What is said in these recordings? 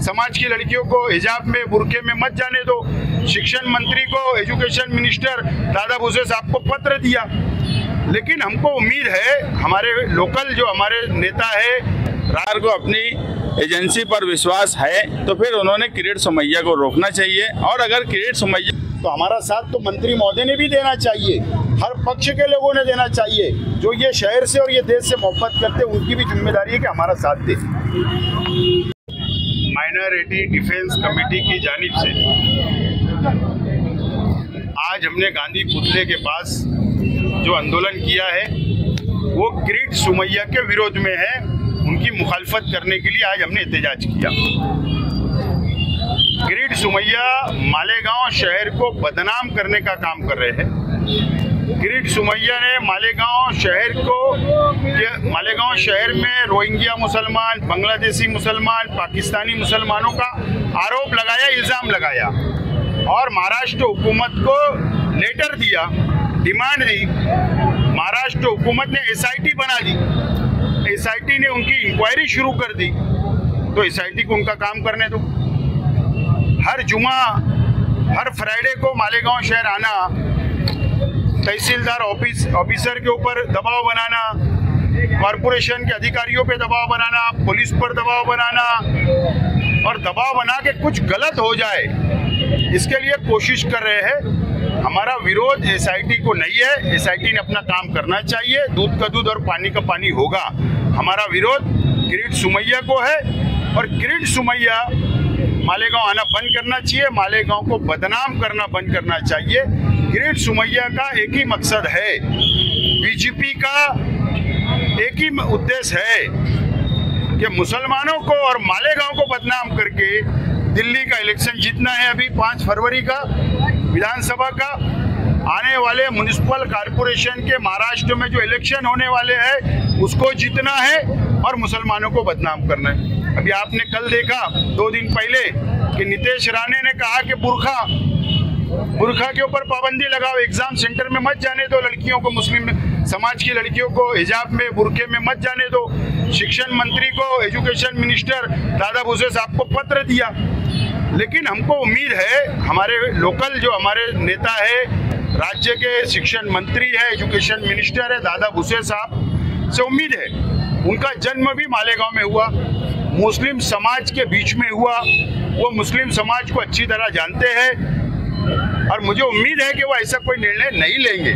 समाज की लड़कियों को हिजाब में, बुर्के में मत जाने दो। शिक्षण मंत्री को, एजुकेशन मिनिस्टर दादा भुसे साहब को पत्र दिया। लेकिन हमको उम्मीद है, हमारे लोकल जो हमारे नेता है, सरकार को अपनी एजेंसी पर विश्वास है तो फिर उन्होंने किरीट सोमैया को रोकना चाहिए। और अगर किरीट सोमैया, तो हमारा साथ तो मंत्री महोदय ने भी देना चाहिए, हर पक्ष के लोगों ने देना चाहिए। जो ये शहर से और ये देश से मोहब्बत करते हैं, उनकी भी जिम्मेदारी है कि हमारा साथ दे। माइनॉरिटी डिफेंस कमेटी की जानिब से आज हमने गांधी पुतले के पास जो आंदोलन किया है वो किरीट सोमैया के विरोध में है। उनकी मुखालफत करने के लिए आज हमने एहतजाज किया। किरीट सोमैया मालेगांव शहर को बदनाम करने का काम कर रहे हैं। किरीट सोमैया ने मालेगांव शहर में रोहिंग्या मुसलमान, बांग्लादेशी मुसलमान, पाकिस्तानी मुसलमानों का आरोप लगाया, इल्ज़ाम लगाया और महाराष्ट्र हुकूमत को लेटर दिया, डिमांड दी। महाराष्ट्र हुकूमत ने एसआईटी बना दी, एसआईटी ने उनकी इंक्वायरी शुरू कर दी। तो एसआईटी को उनका काम करने दो। हर जुमा, हर फ्राइडे को मालेगांव शहर आना, तहसीलदार ऑफिसर के ऊपर दबाव बनाना, कॉरपोरेशन के अधिकारियों पे दबाव बनाना, पुलिस पर दबाव बनाना और दबाव बना के कुछ गलत हो जाए, इसके लिए कोशिश कर रहे हैं। हमारा विरोध एसआईटी को नहीं है, एसआईटी ने अपना काम करना चाहिए, दूध का दूध और पानी का पानी होगा। हमारा विरोध किरीट सोमैया को है और किरीट सोमैया मालेगांव आना बंद करना चाहिए, मालेगांव को बदनाम करना बंद करना चाहिए। किरीट सोमैया का एक ही मकसद है, बीजेपी का एक ही उद्देश्य है कि मुसलमानों को और मालेगांव को बदनाम करके दिल्ली का इलेक्शन जीतना है। अभी 5 फरवरी का विधानसभा का आने वाले म्युनिसिपल कॉरपोरेशन के महाराष्ट्र में जो इलेक्शन होने वाले हैं उसको जीतना है और मुसलमानों को बदनाम करना है। अभी आपने कल देखा 2 दिन पहले कि नीतीश राणे ने कहा कि बुरखा के ऊपर पाबंदी लगाओ, एग्जाम सेंटर में मत जाने दो लड़कियों को, मुस्लिम समाज की लड़कियों को हिजाब में, बुर्के में मत जाने दो। शिक्षण मंत्री को, एजुकेशन मिनिस्टर दादा भुसे साहब को पत्र दिया। लेकिन हमको उम्मीद है, हमारे लोकल जो हमारे नेता है, राज्य के शिक्षण मंत्री है, एजुकेशन मिनिस्टर है दादा भुसे साहब से उम्मीद है। उनका जन्म भी मालेगांव में हुआ, मुस्लिम समाज के बीच में हुआ, वो मुस्लिम समाज को अच्छी तरह जानते हैं और मुझे उम्मीद है कि वो ऐसा कोई निर्णय नहीं लेंगे।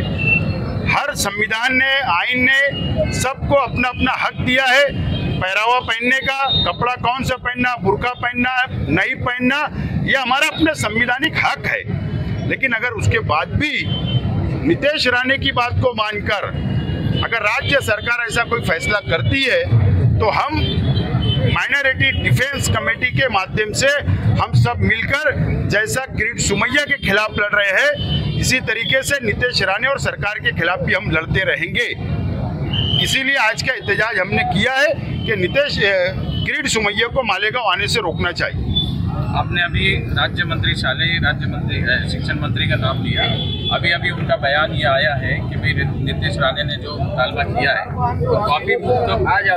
हर संविधान ने, आइन ने सबको अपना अपना हक दिया है पहरावा पहनने का, कपड़ा कौन सा पहनना, बुर्का पहनना, नहीं पहनना, ये हमारा अपना संवैधानिक हक है। लेकिन अगर उसके बाद भी नीतीश राणे की बात को मानकर अगर राज्य सरकार ऐसा कोई फैसला करती है तो हम माइनॉरिटी डिफेंस कमेटी के माध्यम से हम सब मिलकर, जैसा किरीट सोमैया के खिलाफ लड़ रहे हैं, इसी तरीके से नीतीश राणे और सरकार के खिलाफ भी हम लड़ते रहेंगे। इसीलिए आज का एहतजाज हमने किया है कि किरीट सोमैया को मालेगांव आने से रोकना चाहिए। आपने अभी शिक्षण मंत्री का नाम लिया। अभी उनका बयान ये आया है कि भाई नीतीश राणे ने जो मुतालबा किया है तो कॉपी मुक्त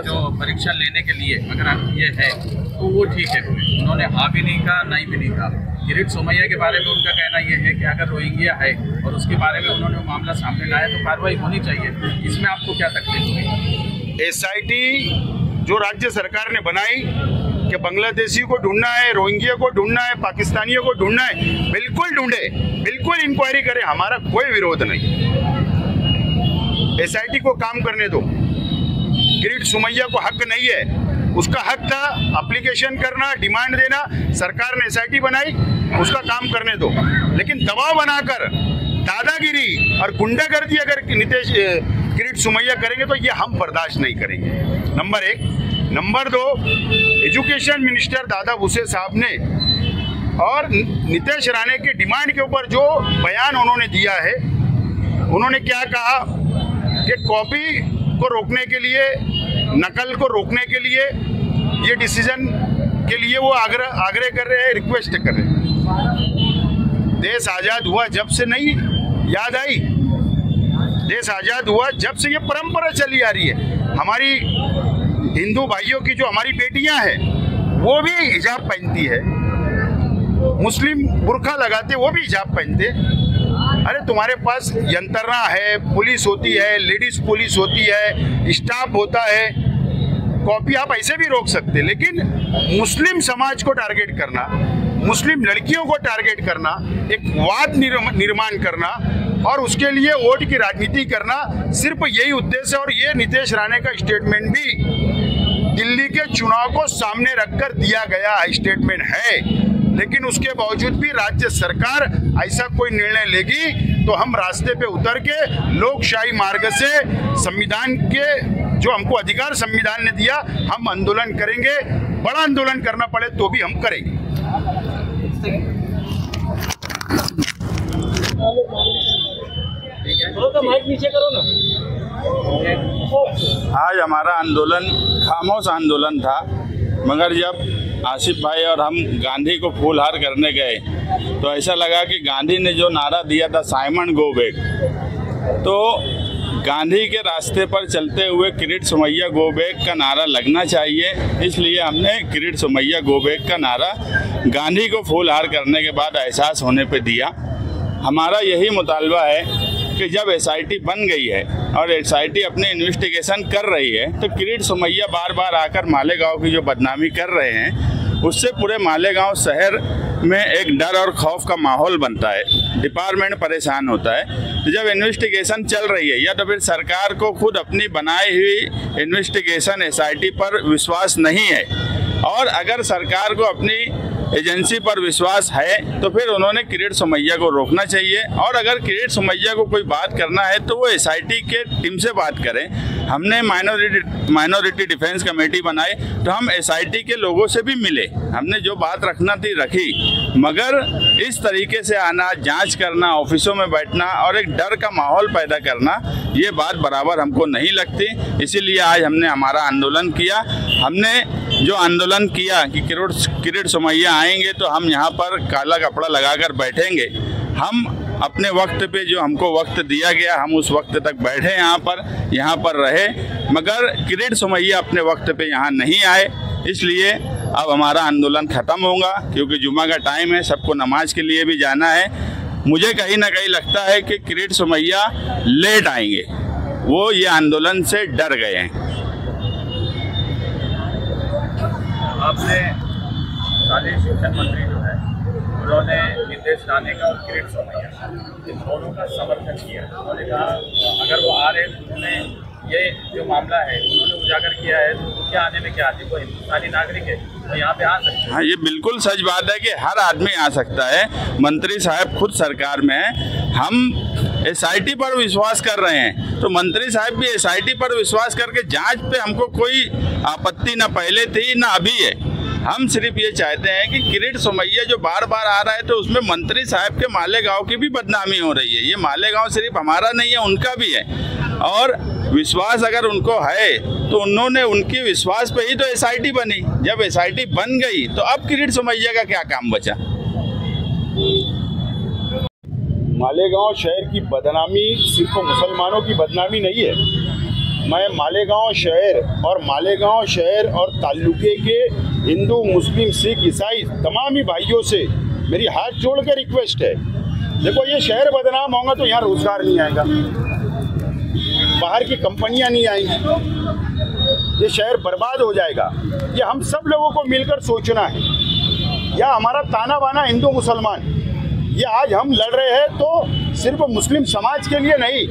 जो परीक्षा लेने के लिए अगर ये है तो वो ठीक है। उन्होंने हाँ भी नहीं कहा, नहीं भी नहीं कहा। किरीट सोमैया के बारे में उनका कहना ये है कि अगर रोहिंग्या है और उसके बारे में उन्होंने मामला सामने लाया तो कार्रवाई होनी चाहिए। इसमें आपको क्या तकलीफ हुई? एसआईटी जो राज्य सरकार ने बनाई कि बांग्लादेशी को ढूंढना है, रोहिंग्या को ढूंढना है, पाकिस्तानियों को ढूंढना है, बिल्कुल ढूंढे, बिल्कुल इंक्वायरी करें, हमारा कोई विरोध नहीं। एसआईटी को काम करने दो। किरीट सोमैया को हक नहीं है, उसका हक था एप्लीकेशन करना, डिमांड देना, सरकार ने एसआईटी बनाई, उसका काम करने दो। लेकिन दबाव बनाकर दादागिरी और गुंडागर्दी अगर किरीट सोमैया करेंगे तो ये हम बर्दाश्त नहीं करेंगे, number 1। Number 2, education minister Dada Bhuse साहब ने और नीतीश राणे के डिमांड के ऊपर जो बयान उन्होंने दिया है, उन्होंने क्या कहा कि कॉपी को रोकने के लिए, नकल को रोकने के लिए, ये डिसीजन के लिए वो आग्रह कर रहे हैं, रिक्वेस्ट कर रहे हैं। देश आज़ाद हुआ जब से नहीं याद आई, देश आज़ाद हुआ जब से ये परंपरा चली आ रही है। हमारी हिंदू भाइयों की जो हमारी बेटियां हैं वो भी हिजाब पहनती है, मुस्लिम बुर्का लगाते वो भी हिजाब पहनते। अरे तुम्हारे पास यंत्रणा है, पुलिस होती है, लेडीज पुलिस होती है, स्टाफ होता है, कॉपी आप ऐसे भी रोक सकते। लेकिन मुस्लिम समाज को टारगेट करना, मुस्लिम लड़कियों को टारगेट करना, एक वाद निर्माण करना और उसके लिए वोट की राजनीति करना, सिर्फ यही उद्देश्य है। और ये नीतीश राणे का स्टेटमेंट भी दिल्ली के चुनाव को सामने रखकर दिया गया स्टेटमेंट है। लेकिन उसके बावजूद भी राज्य सरकार ऐसा कोई निर्णय लेगी तो हम रास्ते पे उतर के लोकशाही मार्ग से संविधान के जो हमको अधिकार संविधान ने दिया, हम आंदोलन करेंगे। बड़ा आंदोलन करना पड़े तो भी हम करेंगे। नीचे करो ना। आज हमारा आंदोलन खामोश आंदोलन था, मगर जब आसिफ भाई और हम गांधी को फूलहार करने गए तो ऐसा लगा कि गांधी ने जो नारा दिया था साइमन गो बैक, तो गांधी के रास्ते पर चलते हुए किरीट सोमैया गो बैक का नारा लगना चाहिए। इसलिए हमने किरीट सोमैया गो बैक का नारा गांधी को फूलहार करने के बाद एहसास होने पे दिया। हमारा यही मुतालबा है कि जब एसआईटी बन गई है और एसआईटी अपनी इन्वेस्टिगेशन कर रही है तो किरीट सोमैया बार बार आकर मालेगांव की जो बदनामी कर रहे हैं उससे पूरे मालेगांव शहर में एक डर और खौफ का माहौल बनता है, डिपार्टमेंट परेशान होता है। तो जब इन्वेस्टिगेशन चल रही है या तो फिर सरकार को खुद अपनी बनाई हुई इन्वेस्टिगेशन एसआईटी पर विश्वास नहीं है, और अगर सरकार को अपनी एजेंसी पर विश्वास है तो फिर उन्होंने किरीट सोमैया को रोकना चाहिए। और अगर किरीट सोमैया को कोई बात करना है तो वो एसआईटी के टीम से बात करें। हमने माइनॉरिटी डिफेंस कमेटी बनाई तो हम एसआईटी के लोगों से भी मिले, हमने जो बात रखना थी रखी, मगर इस तरीके से आना, जांच करना, ऑफिसों में बैठना और एक डर का माहौल पैदा करना, ये बात बराबर हमको नहीं लगती। इसीलिए आज हमने हमारा आंदोलन किया। हमने जो आंदोलन किया कि किरीट सोमैया आएंगे तो हम यहाँ पर काला कपड़ा लगाकर बैठेंगे। हम अपने वक्त पे जो हमको वक्त दिया गया हम उस वक्त तक बैठे यहाँ पर रहे, मगर किरीट सोमैया अपने वक्त पे यहाँ नहीं आए। इसलिए अब हमारा आंदोलन ख़त्म होगा, क्योंकि जुमा का टाइम है, सबको नमाज के लिए भी जाना है। मुझे कहीं ना कहीं लगता है कि किरीट सोमैया लेट आएंगे, वो ये आंदोलन से डर गए हैं। आपने शालेय शिक्षण मंत्री जो है उन्होंने नीतीश राणे का और किरीट सोमैया इन दोनों का समर्थन किया। उन्होंने कहा अगर वो आ रहे हैं तो उन्होंने ये जो मामला है उन्होंने उजागर किया है, तो क्या आने में क्या आती है, कोई हिंदुस्तानी नागरिक है तो यहाँ पे आ सकते हैं। हाँ, ये बिल्कुल सच बात है कि हर आदमी आ सकता है। मंत्री साहब खुद सरकार में है, हम एसआईटी पर विश्वास कर रहे हैं तो मंत्री साहब भी एसआईटी पर विश्वास करके जांच पे हमको कोई आपत्ति ना पहले थी ना अभी है। हम सिर्फ ये चाहते हैं कि किरीट सोमैया जो बार बार आ रहा है तो उसमें मंत्री साहब के मालेगांव की भी बदनामी हो रही है। ये मालेगांव सिर्फ हमारा नहीं है, उनका भी है, और विश्वास अगर उनको है तो उन्होंने उनके विश्वास पे ही तो एसआईटी बनी। जब एसआईटी बन गई तो अब किरीट सोमैया का क्या काम बचा। मालेगांव शहर की बदनामी सिर्फ मुसलमानों की बदनामी नहीं है। मैं मालेगांव शहर और ताल्लुके के हिंदू, मुस्लिम, सिख, ईसाई तमाम ही भाइयों से मेरी हाथ जोड़ के रिक्वेस्ट है, देखो ये शहर बदनाम होगा तो यहाँ रोजगार नहीं आएगा, बाहर की कंपनियां नहीं आएंगी, ये शहर बर्बाद हो जाएगा। ये हम सब लोगों को मिलकर सोचना है। या हमारा ताना बाना हिंदू मुसलमान, ये आज हम लड़ रहे हैं तो सिर्फ मुस्लिम समाज के लिए नहीं,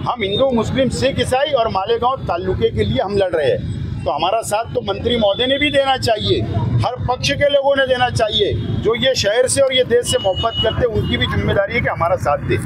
हम हिंदू, मुस्लिम, सिख, ईसाई और मालेगांव ताल्लुके के लिए हम लड़ रहे हैं। तो हमारा साथ तो मंत्री महोदय ने भी देना चाहिए, हर पक्ष के लोगों ने देना चाहिए। जो ये शहर से और ये देश से मोहब्बत करते हैं उनकी भी जिम्मेदारी है कि हमारा साथ दे।